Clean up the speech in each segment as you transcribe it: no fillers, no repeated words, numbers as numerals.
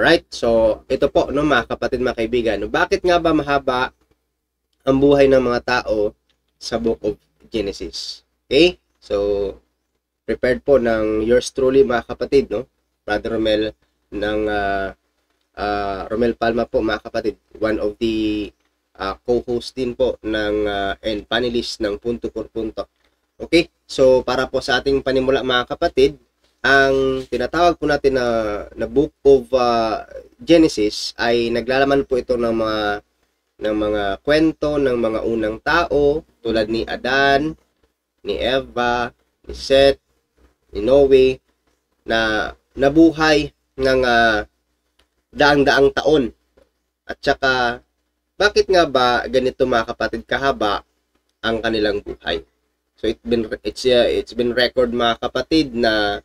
Alright, so ito po, no, mga kapatid, mga kaibigan, no, bakit nga ba mahaba ang buhay ng mga tao sa Book of Genesis? Okay, so prepared po ng yours truly, mga kapatid, no, Brother Romel ng Romel Palma po, mga kapatid, one of the co-host din po ng and panelist ng Punto por Punto. Okay, so para po sa ating panimula, mga kapatid, ang tinatawag po natin na Book of Genesis ay naglalaman po ito ng mga kwento ng mga unang tao tulad ni Adan, ni Eva, ni Seth, ni Noe na nabuhay ng daang-daang taon. At saka bakit nga ba ganito, mga kapatid, kahaba ang kanilang buhay? So it's been record, mga kapatid, na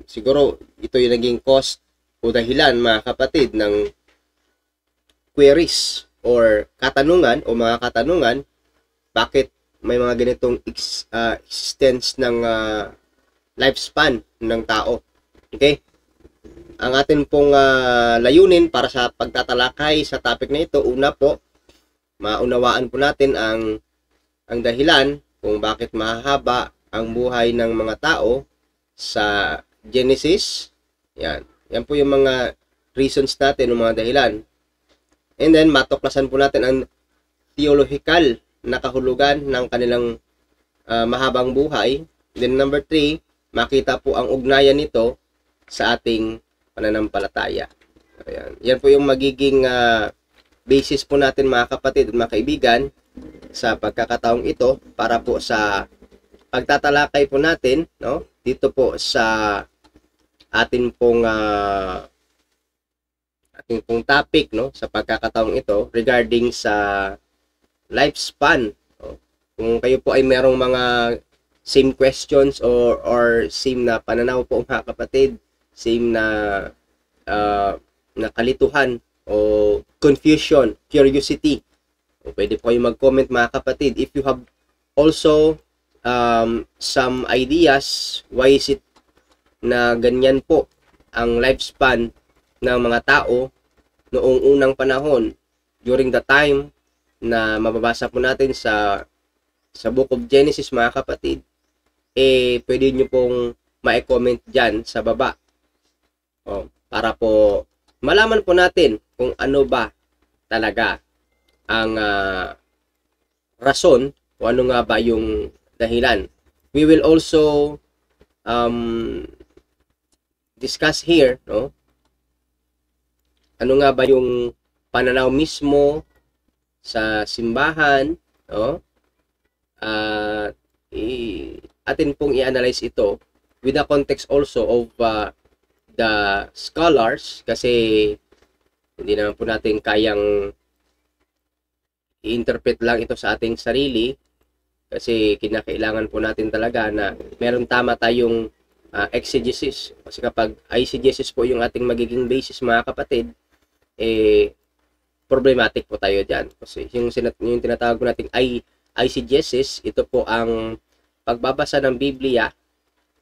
siguro ito yung naging cause o dahilan, mga kapatid, ng queries or katanungan o mga katanungan bakit may mga ganitong existence ng lifespan ng tao. Okay? Ang atin pong layunin para sa pagtatalakay sa topic na ito, una po, maunawaan po natin ang dahilan kung bakit mahaba ang buhay ng mga tao sa Genesis. Yan po yung mga reasons natin, yung mga dahilan. And then matuklasan po natin ang theological na kahulugan ng kanilang mahabang buhay. Then number 3, makita po ang ugnayan nito sa ating pananampalataya. Ayan. Yan po yung magiging basis po natin, mga kapatid at mga kaibigan, sa pagkakataong ito para po sa pagtatalakay po natin, no, dito po sa atin pong topic, no, sa pagkakataong ito regarding sa lifespan. No? Kung kayo po ay merong mga same questions or same na pananaw po, mga kapatid, same na kalituhan o confusion, curiosity, pwede po kayo mag-comment, mga kapatid. If you have also some ideas why is it na ganyan po ang lifespan ng mga tao noong unang panahon, during the time na mababasa po natin sa Book of Genesis, mga kapatid, pwede nyo pong ma-comment dyan sa baba, para po malaman po natin kung ano ba talaga ang rason o ano nga ba yung dahilan. We will also discuss here, no, ano nga ba yung pananaw mismo sa simbahan, no, atin pong i-analyze ito with the context also of the scholars, kasi hindi naman po natin kayang i-interpret lang ito sa ating sarili, kasi kinakailangan po natin talaga na meron tama tayong exegesis. Kasi kapag eisegesis po yung ating magiging basis, mga kapatid, problematic po tayo dyan. Kasi yung tinatawag nating eisegesis, ito po ang pagbabasa ng Biblia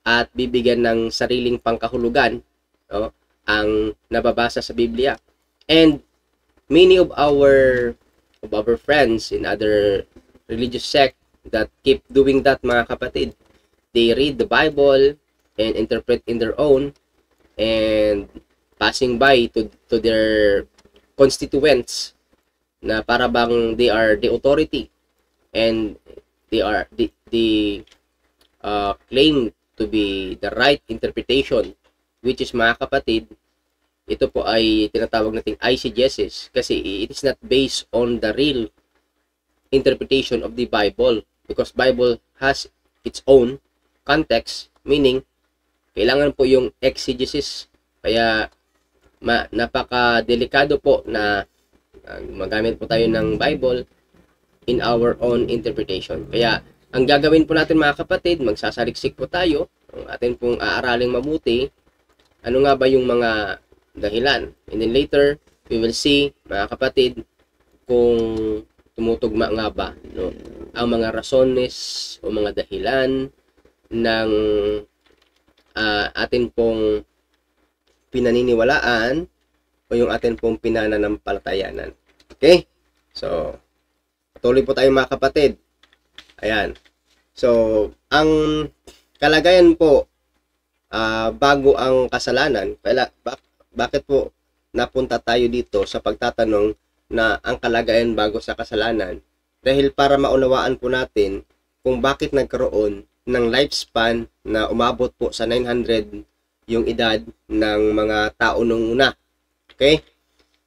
at bibigyan ng sariling pangkahulugan, no, ang nababasa sa Biblia. And many of our friends in other religious sect that keep doing that, mga kapatid, they read the Bible and interpret in their own, and passing by to their constituents na para bang they are the authority and they claim to be the right interpretation, which is, mga kapatid, ito po ay tinatawag nating eisegesis, kasi it is not based on the real interpretation of the Bible, because Bible has its own context, meaning kailangan po yung exegesis. Kaya napaka-delikado po na magamit po tayo ng Bible in our own interpretation. Kaya ang gagawin po natin, mga kapatid, magsasaliksik po tayo, ang atin pong aaraling mabuti, ano nga ba yung mga dahilan. And then later, we will see, mga kapatid, kung tumutugma nga ba, no, ang mga rasones o mga dahilan ng atin pong pinaniniwalaan o yung atin pong pinananampalatayanan. Okay? So, patuloy po tayo mga kapatid. Ayan. So, ang kalagayan po bago ang kasalanan, bakit po napunta tayo dito sa pagtatanong na ang kalagayan bago sa kasalanan? Dahil para maunawaan po natin kung bakit nagkaroon ng lifespan na umabot po sa 900 yung edad ng mga tao nung una. Okay?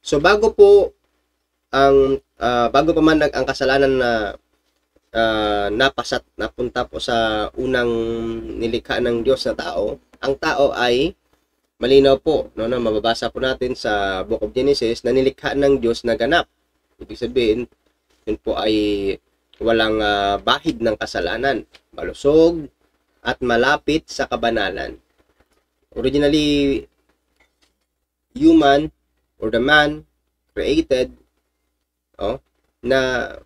So bago pa man ang kasalanan na napunta po sa unang nilikha ng Diyos na tao, ang tao ay malinaw po, no, na mababasa po natin sa Book of Genesis na nilikha ng Diyos na ganap. Ibig sabihin, yun po ay walang bahid ng kasalanan, malusog at malapit sa kabanalan. Originally, human or the man created, na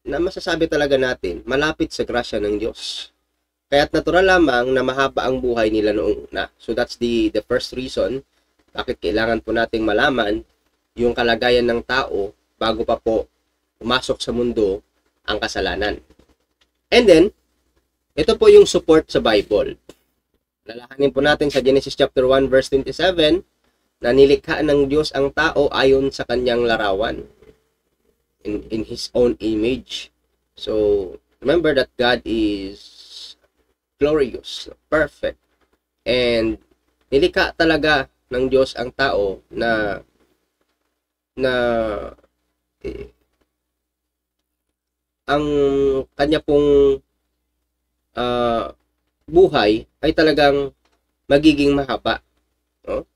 masasabi talaga natin, malapit sa grasya ng Diyos. Kaya't natural lamang na mahaba ang buhay nila noong una. So that's the first reason bakit kailangan po nating malaman yung kalagayan ng tao bago pa po pumasok sa mundo ang kasalanan. And then, ito po yung support sa Bible. Lalahanin po natin sa Genesis chapter 1 verse 27 na nilikha ng Diyos ang tao ayon sa kanyang larawan, in His own image. So, remember that God is glorious, perfect, and nilikha talaga ng Diyos ang tao na ang kanya pong buhay ay talagang magiging mahaba, no?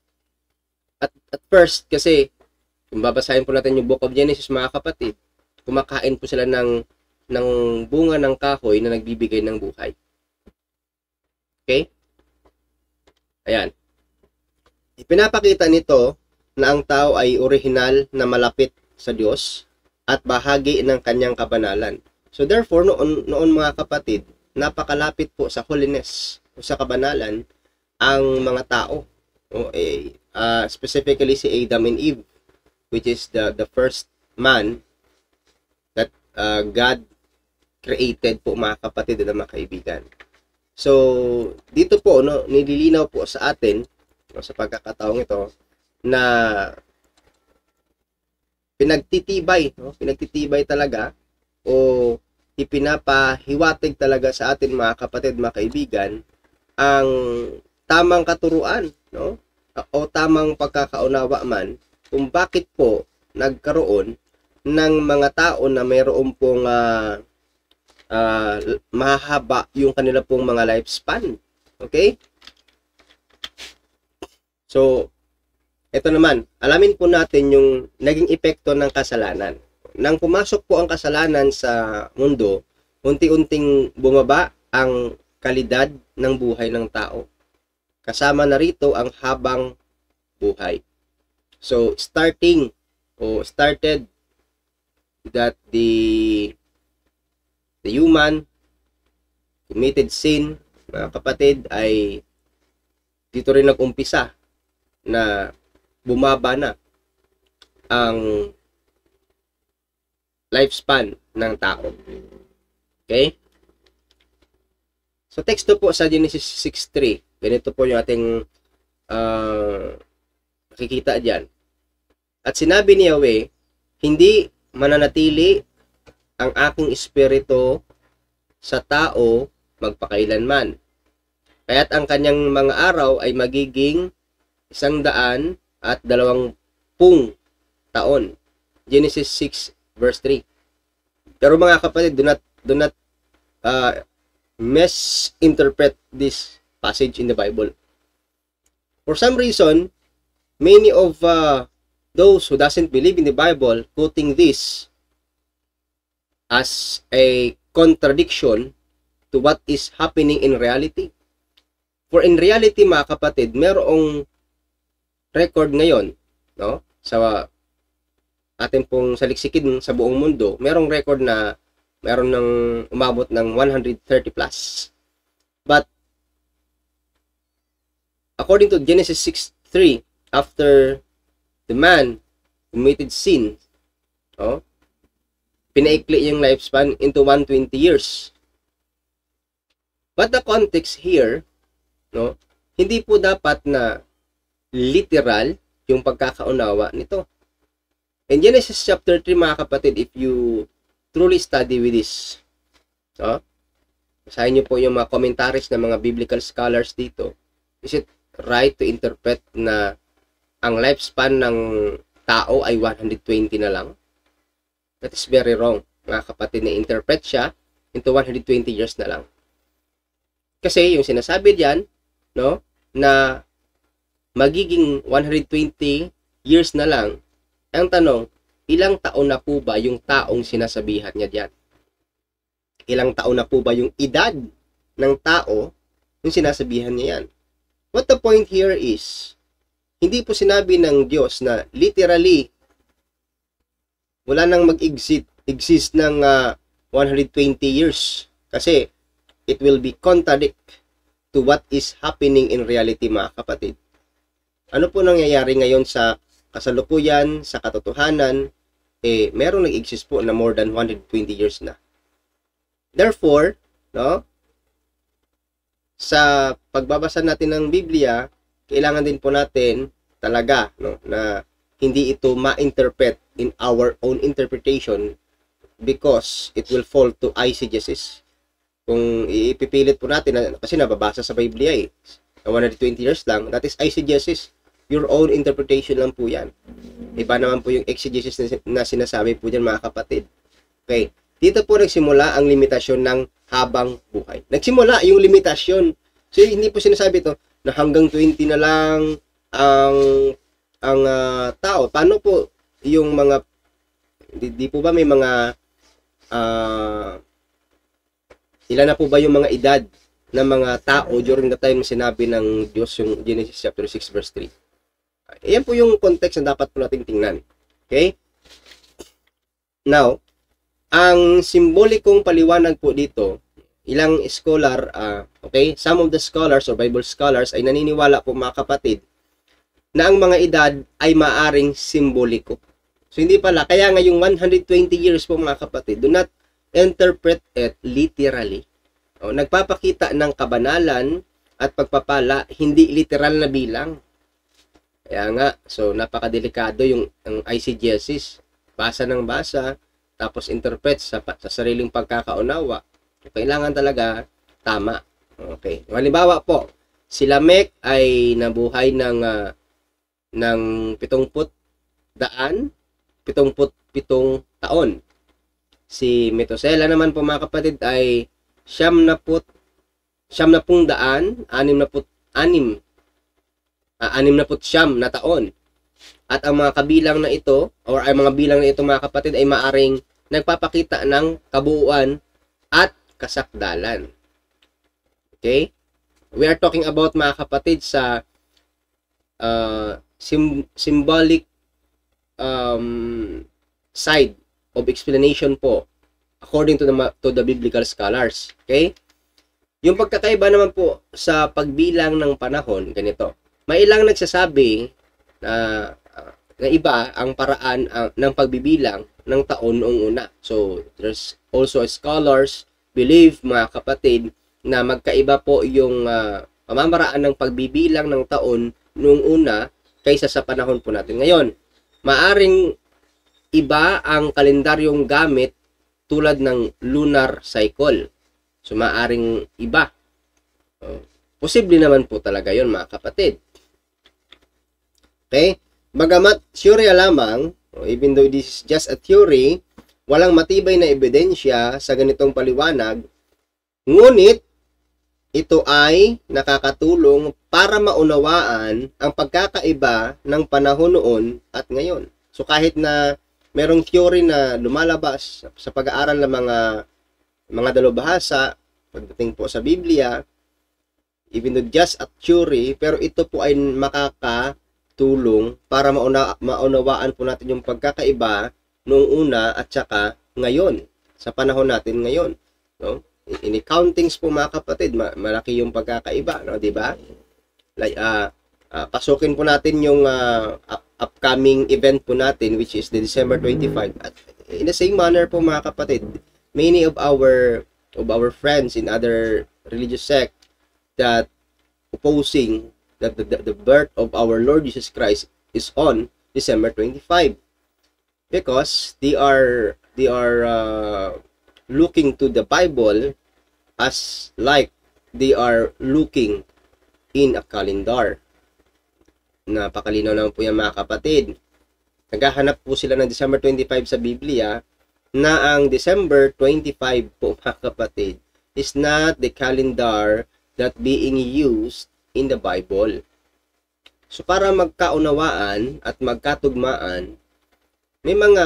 At first, kasi kung babasahin po natin yung Book of Genesis, mga kapatid, kumakain po sila ng bunga ng kahoy na nagbibigay ng buhay. Okay? Ayan. Ipinapakita nito na ang tao ay orihinal na malapit sa Diyos at bahagi ng kanyang kabanalan. So therefore, noon mga kapatid, napakalapit po sa holiness o sa kabanalan ang mga tao. Specifically si Adam and Eve, which is the first man that God created po, mga kapatid at mga kaibigan. So, dito po, nililinaw po sa atin, sa pagkakataong ito, na pinagtitibay talaga, o ipinapahiwatig talaga sa atin, mga kapatid, mga kaibigan, ang tamang katuruan, no? O tamang pagkakaunawa man, kung bakit po nagkaroon ng mga tao na mayroon pong mahaba yung kanila pong mga lifespan. Okay? So, ito naman, alamin po natin yung naging epekto ng kasalanan. Nang pumasok po ang kasalanan sa mundo, unti-unting bumaba ang kalidad ng buhay ng tao. Kasama na rito ang habang buhay. So, started that the human committed sin, mga kapatid, ay dito rin nag-umpisa na bumaba na ang lifespan ng tao. Okay? So, teksto po sa Genesis 6:3. Ganito po yung ating makikita dyan. At sinabi ni Yahweh, hindi mananatili ang aking espiritu sa tao magpakailanman. Kaya't ang kanyang mga araw ay magiging 120 taon. Genesis 6 verse 3. Pero mga kapatid, do not misinterpret this passage in the Bible. For some reason, many of those who doesn't believe in the Bible quoting this as a contradiction to what is happening in reality. For in reality, mga kapatid, merong record ngayon, no? Sa atin pong saliksikin sa buong mundo, merong record na meron ng umabot ng 130 plus. But according to Genesis 3, after the man committed sin, pinaikli yung lifespan into 120 years. But the context here, hindi po dapat na literal yung pagkakaunawa nito. In Genesis chapter 3, mga kapatid, if you truly study with this, basahin niyo po yung mga commentaries ng mga biblical scholars dito. Is it right to interpret na ang lifespan ng tao ay 120 na lang? That is very wrong, mga kapatid, na interpret siya into 120 years na lang. Kasi yung sinasabi diyan, na magiging 120 years na lang, ang tanong, ilang taon na po ba yung taong sinasabihan niya diyan? Ilang taon na po ba yung edad ng tao yung sinasabihan niya yan? What the point here is, hindi po sinabi ng Diyos na literally wala nang mag-exist ng 120 years. Kasi it will be contradict to what is happening in reality, mga kapatid. Ano po nangyayari ngayon sa kasalukuyan, sa katotohanan? Merong nag-exist po na more than 120 years na. Therefore, sa pagbabasa natin ng Biblia, kailangan din po natin talaga na hindi ito ma-interpret in our own interpretation because it will fall to eisegesis. Kung ipipilit po natin, kasi nababasa sa Biblia 120 years lang, that is eisegesis. Your own interpretation lang po yan. Iba naman po yung exegesis na sinasabi po dyan, mga kapatid. Okay. Dito po nagsimula ang limitasyon ng habang buhay. Nagsimula yung limitasyon. So, hindi po sinasabi ito na hanggang 20 na lang ang tao. Paano po yung mga, di po ba may mga, ilan na po ba yung mga edad ng mga tao during the time sinabi ng Diyos yung Genesis chapter 6 verse 3? Ayan po yung context na dapat po natin tingnan. Okay? Now, ang simbolikong paliwanag po dito, ilang scholar, some of the scholars or Bible scholars ay naniniwala po, mga kapatid, na ang mga edad ay maaring simboliko. So, hindi pala. Kaya nga yung 120 years po, mga kapatid, do not interpret it literally. Nagpapakita ng kabanalan at pagpapala, hindi literal na bilang. Kaya nga, so napakadelikado yung eisegesis. Basa ng basa, tapos interpret sa sariling pagkakaunawa. Kailangan talaga tama. Okay. Halimbawa po, si Lamech ay nabuhay ng 77 taon. Si Methuselah naman po, mga kapatid, ay 66 na taon. At ang mga kabilang na ito, or ay mga bilang na ito, mga kapatid, ay maaring nagpapakita ng kabuuan at kasakdalan. Okay? We are talking about, mga kapatid, sa symbolic side of explanation po according to the biblical scholars. Okay? Yung pagkakaiba naman po sa pagbilang ng panahon, ganito. May ilang nagsasabi na iba ang paraan ng pagbibilang ng taon noong una. So, there's also scholars believe, mga kapatid, na magkaiba po yung pamamaraan ng pagbibilang ng taon noong una kaysa sa panahon po natin ngayon. Maaring iba ang kalendaryong gamit tulad ng lunar cycle. So, maaring iba. Posible naman po talaga yon, mga kapatid. Okay? Bagamat theory lamang, even though this is just a theory, walang matibay na ebidensya sa ganitong paliwanag, ngunit ito ay nakakatulong para maunawaan ang pagkakaiba ng panahon noon at ngayon. So kahit na merong theory na lumalabas sa pag-aaral ng mga dalubhasa pagdating po sa Biblia, even though just a theory, pero ito po ay makakatulong para maunawaan po natin yung pagkakaiba noong una at saka ngayon, sa panahon natin ngayon, no? In accountings po, mga kapatid, malaki yung pagkakaiba, no, di ba? Like pasukin po natin yung upcoming event po natin, which is the December 25. At in the same manner po mga kapatid, many of our friends in other religious sect that opposing that the birth of our Lord Jesus Christ is on December 25, because they are looking to the Bible as like they are looking in a calendar. Napakalinaw naman po yan mga kapatid. Naghahanap po sila ng December 25 sa Biblia, na ang December 25 po mga kapatid is not the calendar that being used in the Bible. So para magkaunawaan at magkatugmaan, may mga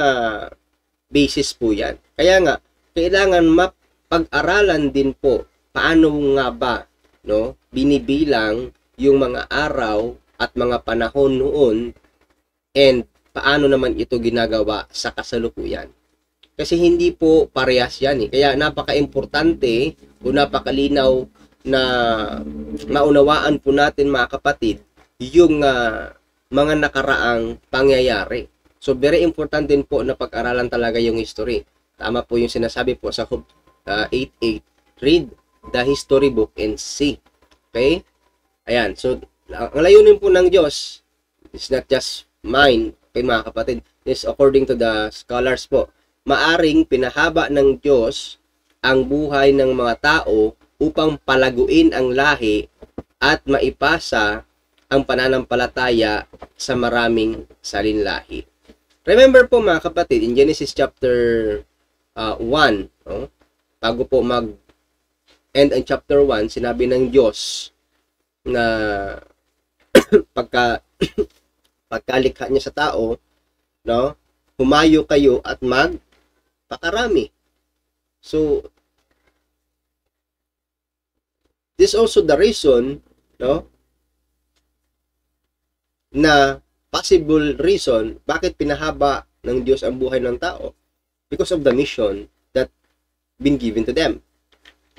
basis po yan. Kaya nga, kailangan mapag-aralan din po paano nga ba, no, binibilang yung mga araw at mga panahon noon, and paano naman ito ginagawa sa kasalukuyan. Kasi hindi po parehas yan eh. Kaya napaka-importante o napakalinaw na maunawaan po natin mga kapatid yung mga nakaraang pangyayari. So very important din po na pag-aralan talaga yung history. Tama po yung sinasabi po sa 8:8, read the history book and see. Okay? Ayan, so ang layunin po ng Diyos is not just mine, okay mga kapatid, is according to the scholars po. Maaring pinahaba ng Diyos ang buhay ng mga tao upang palaguin ang lahi at maipasa ang pananampalataya sa maraming salinlahi. Remember po mga kapatid, in Genesis chapter 1, no? Bago po mag-end ang chapter 1, sinabi ng Diyos na pagkalikha niya sa tao, no, humayo kayo at magpakarami. So this also the reason, no, na possible reason bakit pinahaba ng Diyos ang buhay ng tao, because of the mission that been given to them.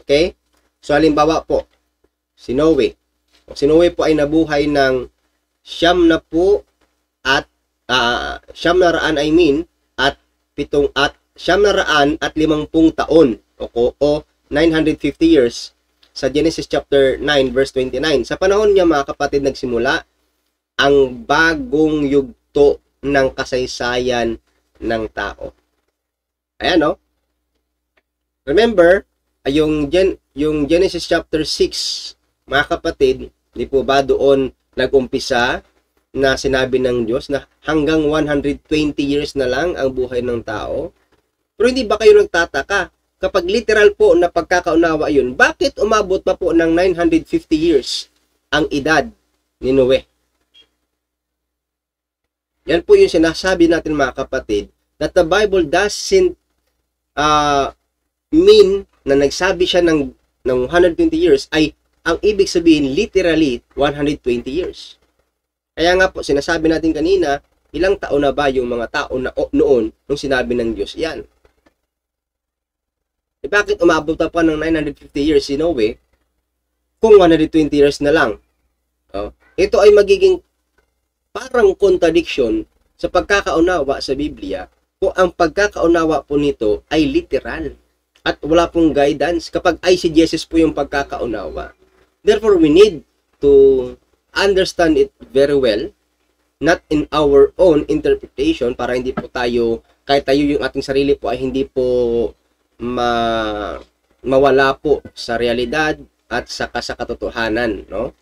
Okay? So halimbawa po, si Noe. Si Noe po ay nabuhay ng 900 at 900 at 950 taon o 950 years sa Genesis chapter 9 verse 29. Sa panahon niya mga kapatid, nagsimula ang bagong yugto ng kasaysayan ng tao. Ayan, no? Remember, yung Genesis chapter 6, mga kapatid, di po ba doon nag-umpisa na sinabi ng Diyos na hanggang 120 years na lang ang buhay ng tao? Pero hindi ba kayo nagtataka? Kapag literal po na pagkakaunawa yun, bakit umabot pa po ng 950 years ang edad ni Noe? Yan po yung sinasabi natin mga kapatid, that the Bible doesn't mean na nagsabi siya ng 120 years ay ang ibig sabihin literally 120 years. Kaya nga po sinasabi natin kanina, ilang taon na ba yung mga tao na noon nung sinabi ng Diyos yan? E bakit umabot pa ng 950 years si Noe kung 120 years na lang? Ito ay magiging parang contradiction sa pagkakaunawa sa Biblia kung ang pagkakaunawa po nito ay literal at wala pong guidance kapag eisegesis po yung pagkakaunawa. Therefore, we need to understand it very well, not in our own interpretation, para hindi po tayo, kahit tayo yung ating sarili po ay hindi po mawala po sa realidad at sa katotohanan, no?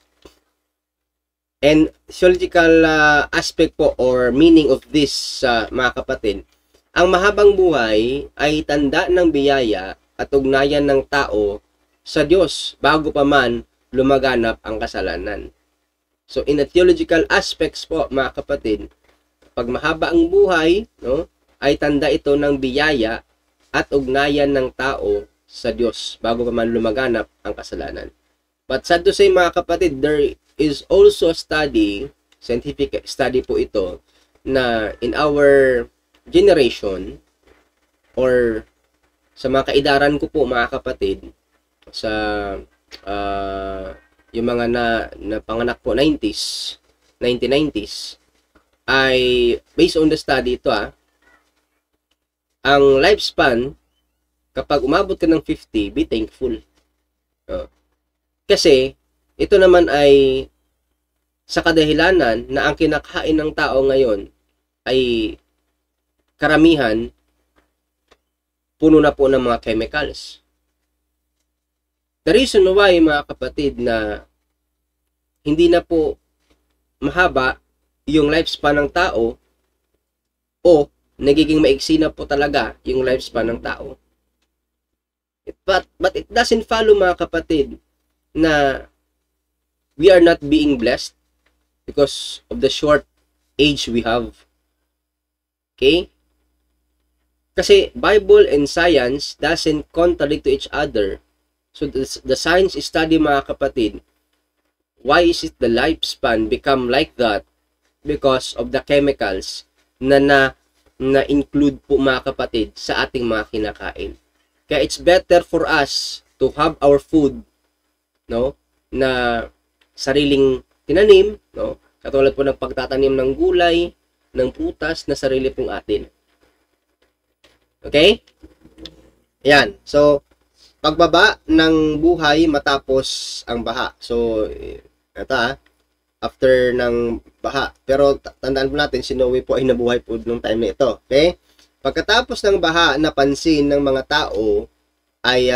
And theological aspect po or meaning of this, mga kapatid, ang mahabang buhay ay tanda ng biyaya at ugnayan ng tao sa Diyos bago pa man lumaganap ang kasalanan. So in a theological aspects po mga kapatid, pag mahaba ang buhay, no, ay tanda ito ng biyaya at ugnayan ng tao sa Diyos bago pa man lumaganap ang kasalanan. But sad to say mga kapatid, there is also a study, scientific study po ito, na in our generation or sa mga kaidaran ko po mga kapatid, sa yung mga napanganak po 90s, 1990s, ay based on the study ito ang lifespan, kapag umabot ka ng 50, be thankful. Kasi, ito naman ay sa kadahilanan na ang kinakain ng tao ngayon ay karamihan puno na po ng mga chemicals. The reason why, mga kapatid, na hindi na po mahaba yung lifespan ng tao o nagiging maiksi na po talaga yung lifespan ng tao. But it doesn't follow, mga kapatid, na we are not being blessed because of the short age we have. Okay? Kasi Bible and science doesn't contradict to each other. So the science study, mga kapatid, why is it the lifespan become like that? Because of the chemicals na include po, mga kapatid, sa ating mga kinakain. Kaya it's better for us to have our food, no, na sariling tinanim, no, katulad po ng pagtatanim ng gulay, ng prutas na sarili pong atin. Okay? Yan. So, pagbaba ng buhay matapos ang baha. So, ito after ng baha. Pero tandaan po natin, si Noe po ay nabuhay po nung time na ito. Okay? Pagkatapos ng baha, napansin ng mga tao ay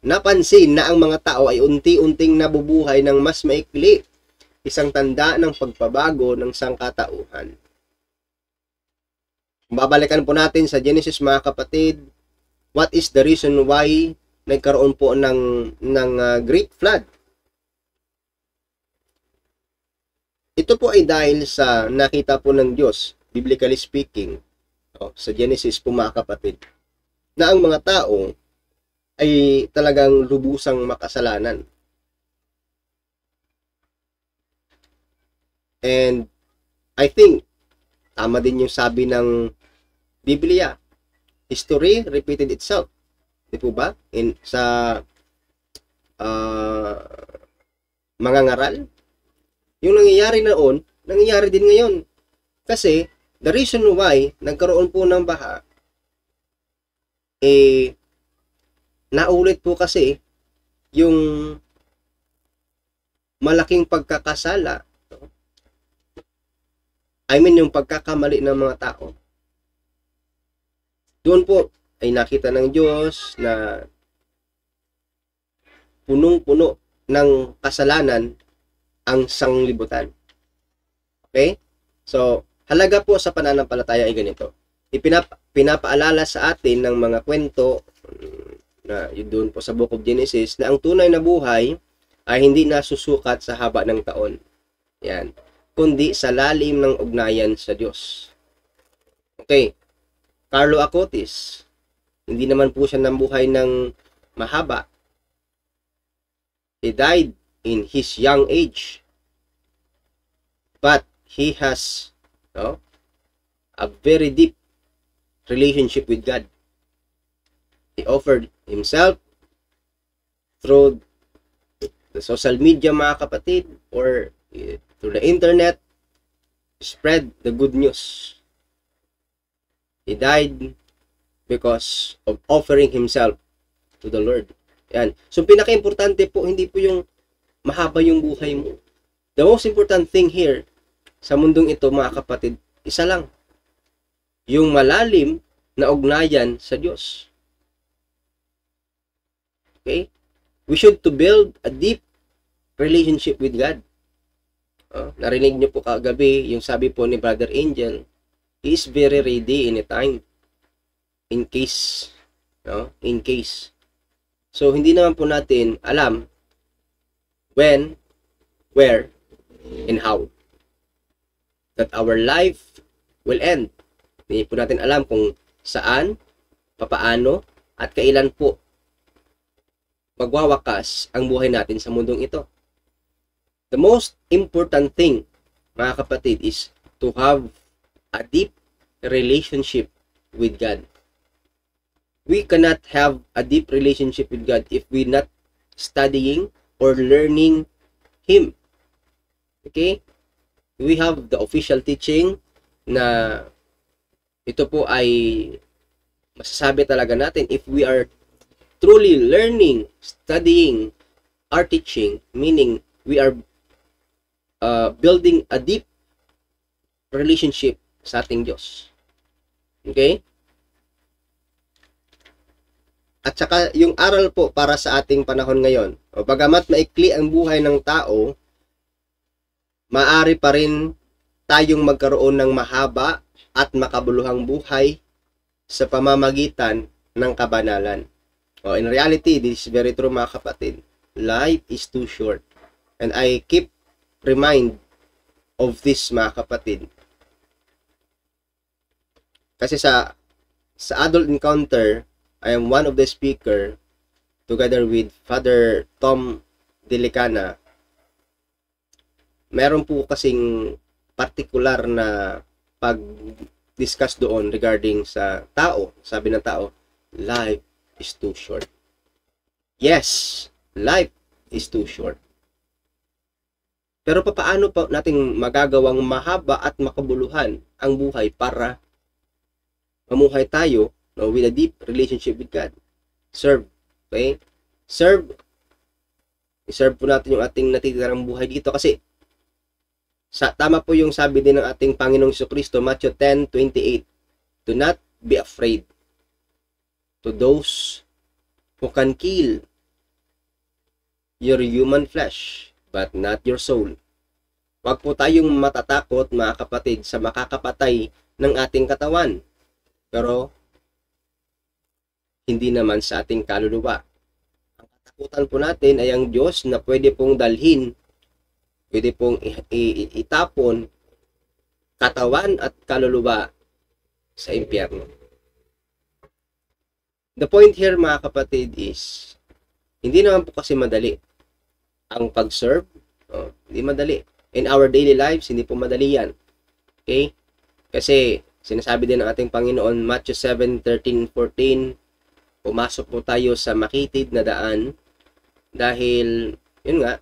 napansin na ang mga tao ay unti-unting nabubuhay ng mas maikli, isang tanda ng pagbabago ng sangkatauhan. Babalikan po natin sa Genesis, mga kapatid, what is the reason why nagkaroon po ng great flood? Ito po ay dahil sa nakita po ng Diyos, biblically speaking, sa Genesis po, mga kapatid, na ang mga tao ay talagang lubusang makasalanan. And I think tama din yung sabi ng Biblia, history repeated itself. Di po ba? Sa mga ngaral, yung nangyayari noon, nangyayari din ngayon. Kasi the reason why nagkaroon po ng baha, naulit po kasi yung malaking pagkakasala, yung pagkakamali ng mga tao. Doon po ay nakita ng Diyos na punong-puno ng kasalanan ang sanglibutan. Okay? So, halaga po sa pananampalataya ay ganito. Pinapaalala sa atin ng mga kwento na doon po sa Book of Genesis na ang tunay na buhay ay hindi nasusukat sa haba ng taon. Yan. Kundi sa lalim ng ugnayan sa Diyos. Okay. Carlo Acutis, hindi naman po siya nabuhay ng mahaba. He died in his young age. But he has a very deep relationship with God. He offered himself through the social media, mga kapatid, or through the internet, spread the good news. He died because of offering himself to the Lord. Yan. So, pinaka-importante po, hindi po yung mahaba yung buhay mo. The most important thing here, sa mundong ito, mga kapatid, isa lang. Yung malalim na ugnayan sa Diyos. Okay? We should to build a deep relationship with God. Narinig niyo po kagabi, yung sabi po ni Brother Angel, he is very ready anytime. In case. In case. So, hindi naman po natin alam when, where, and how that our life will end. Hindi po natin alam kung saan, papaano, at kailan po magwawakas ang buhay natin sa mundong ito. The most important thing, mga kapatid, is to have a deep relationship with God. We cannot have a deep relationship with God if we're not studying or learning Him. Okay? we have the official teaching na ito po ay masasabi talaga natin if we are truly learning, studying our teaching, meaning we are building a deep relationship sa ating Diyos. Okay? At saka yung aral po para sa ating panahon ngayon, o bagamat maikli ang buhay ng tao, maaari pa rin tayong magkaroon ng mahaba at makabuluhang buhay sa pamamagitan ng kabanalan. In reality, this is very true mga kapatid. Life is too short. And I keep remind of this mga kapatid. Kasi sa adult encounter, I am one of the speaker together with Father Tom Delicana. Meron po kasing particular na pag-discuss doon regarding sa tao. Sabi ng tao, life is too short. Yes, life is too short. Pero paano pa nating magagawang mahaba at makabuluhan ang buhay para mamuhay tayo with a deep relationship with God? Serve. Okay? Serve. I-serve po natin yung ating natitirang buhay dito kasi tama po yung sabi din ng ating Panginoong Jesucristo, Matthew 10:28. Do not be afraid to those who can kill your human flesh, but not your soul. Huwag po tayong matatakot, mga kapatid, sa makakapatay ng ating katawan. Pero, hindi naman sa ating kaluluwa. Ang katakutan po natin ay ang Diyos na pwede pong dalhin, pwede pong itapon katawan at kaluluwa sa impyerno. The point here mga kapatid is, hindi naman po kasi madali ang pag-serve. Hindi madali. In our daily lives, hindi po madali yan. Okay? Kasi, sinasabi din ng ating Panginoon, Matthew 7:13-14, pumasok po tayo sa makitid na daan dahil, yun nga,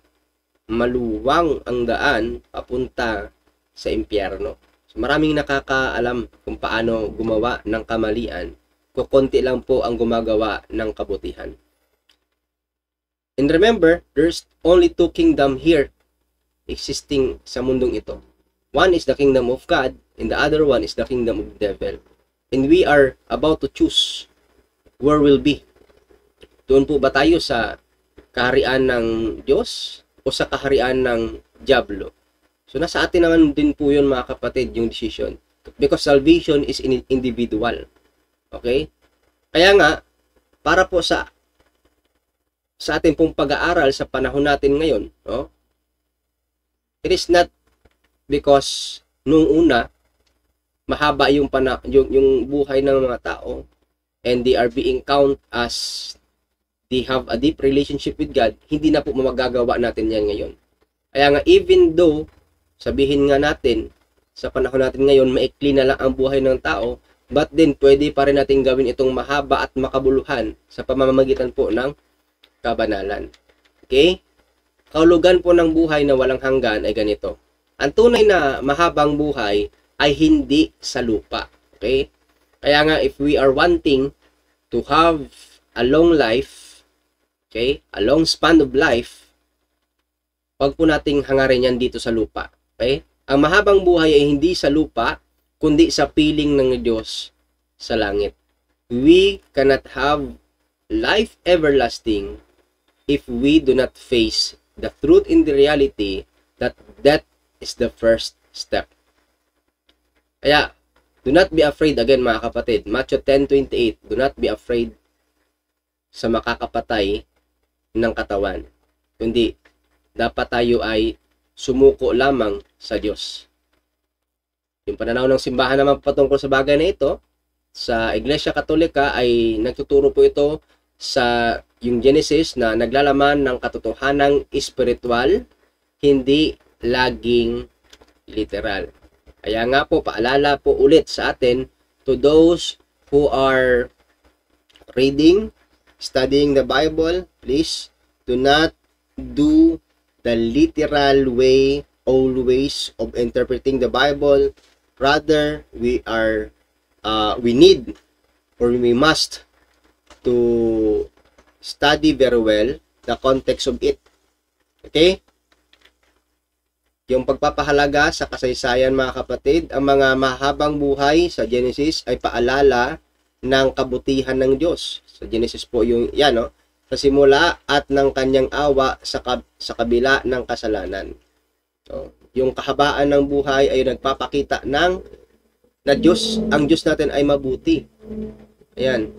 maluwang ang daan papunta sa impyerno. So, maraming nakakaalam kung paano gumawa ng kamalian, kukunti lang po ang gumagawa ng kabutihan. And remember, there's only two kingdom here existing sa mundong ito. One is the kingdom of God, and the other one is the kingdom of the devil. And we are about to choose where we'll be. Doon po ba tayo sa kaharian ng Diyos o sa kaharian ng Diablo? So nasa atin naman din po yun mga kapatid, yung decision. Because salvation is individual. Okay? Kaya nga, para po sa ating pong pag-aaral sa panahon natin ngayon, no? It is not because nung una, mahaba yung buhay ng mga tao, and they are being count as they have a deep relationship with God, hindi na po magagawa natin yan ngayon. Kaya nga, even though, sabihin nga natin, sa panahon natin ngayon, maikli na lang ang buhay ng tao, but then, pwede pa rin natin gawin itong mahaba at makabuluhan sa pamamagitan po ng kabanalan. Okay? Kahulugan po ng buhay na walang hanggan ay ganito. Ang tunay na mahabang buhay ay hindi sa lupa. Okay? Kaya nga, if we are wanting to have a long life, okay, a long span of life, wag po nating hangarin yan dito sa lupa. Okay? Ang mahabang buhay ay hindi sa lupa, kundi sa piling ng Diyos sa langit. We cannot have life everlasting if we do not face the truth in the reality that that is the first step. Kaya, do not be afraid, again mga kapatid, Matthew 10:28, do not be afraid sa makakapatay ng katawan. Kundi, dapat tayo ay sumuko lamang sa Diyos. Yung pananaw ng simbahan naman patungkol sa bagay na ito, sa Iglesia Katolika ay nagtuturo po ito sa yung Genesis na naglalaman ng katotohanang espiritual, hindi laging literal. Kaya nga po, paalala po ulit sa atin to those who are reading, studying the Bible, please do not do the literal way always of interpreting the Bible. Rather, we need or we must to study very well the context of it. Okay? Yung pagpapahalaga sa kasaysayan, mga kapatid, ang mga mahabang buhay sa Genesis ay paalala ng kabutihan ng Diyos. Sa Genesis po yung yan, no? Sa simula at ng kanyang awa sa kabila ng kasalanan. So, yung kahabaan ng buhay ay nagpapakita ng na Diyos, ang Diyos natin ay mabuti. Ayan.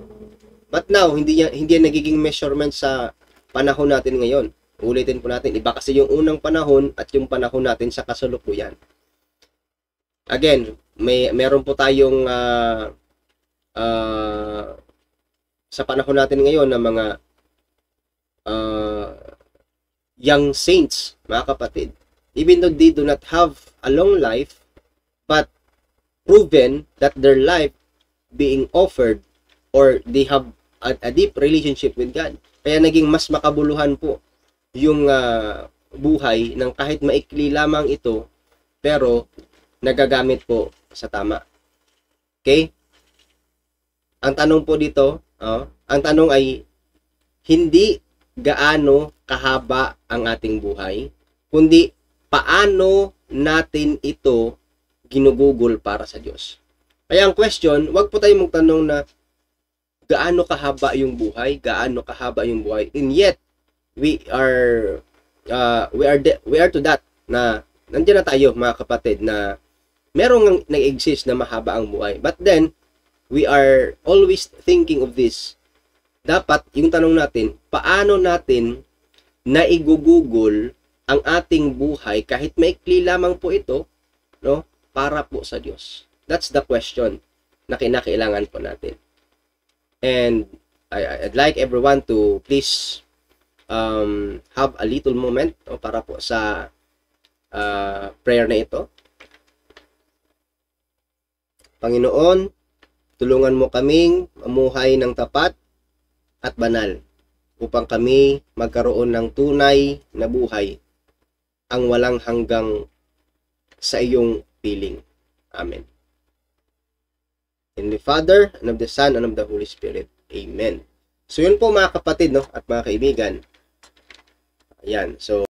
But now, hindi yan nagiging measurement sa panahon natin ngayon. Ulitin po natin, iba kasi yung unang panahon at yung panahon natin sa kasalukuyan. Again, meron po tayong sa panahon natin ngayon na mga young saints, mga kapatid. Even though they do not have a long life, but proven that their life being offered or they have a deep relationship with God. Kaya naging mas makabuluhan po yung buhay ng kahit maikli lamang ito, pero nagagamit po sa tama. Okay? Ang tanong po dito, ang tanong ay hindi gaano kahaba ang ating buhay, kundi paano natin ito ginugugol para sa Diyos. Kaya ang question, wag po tayong magtanong na gaano kahaba yung buhay, and yet we are to that na nandiyan na tayo, mga kapatid, na merong nag-exist na mahaba ang buhay. But then we are always thinking of this. Dapat yung tanong natin, paano natin naigugugol ang ating buhay kahit maikli lamang po ito, no, para po sa Diyos. That's the question na kinakailangan po natin. And I'd like everyone to please have a little moment para po sa prayer na ito. Panginoon, tulungan mo kaming mamuhay ng tapat at banal upang kami magkaroon ng tunay na buhay ang walang hanggang sa iyong piling. Amen. In the Father, and of the Son, and of the Holy Spirit. Amen. So yun po, mga kapatid, no, at mga kaibigan. Ayan. So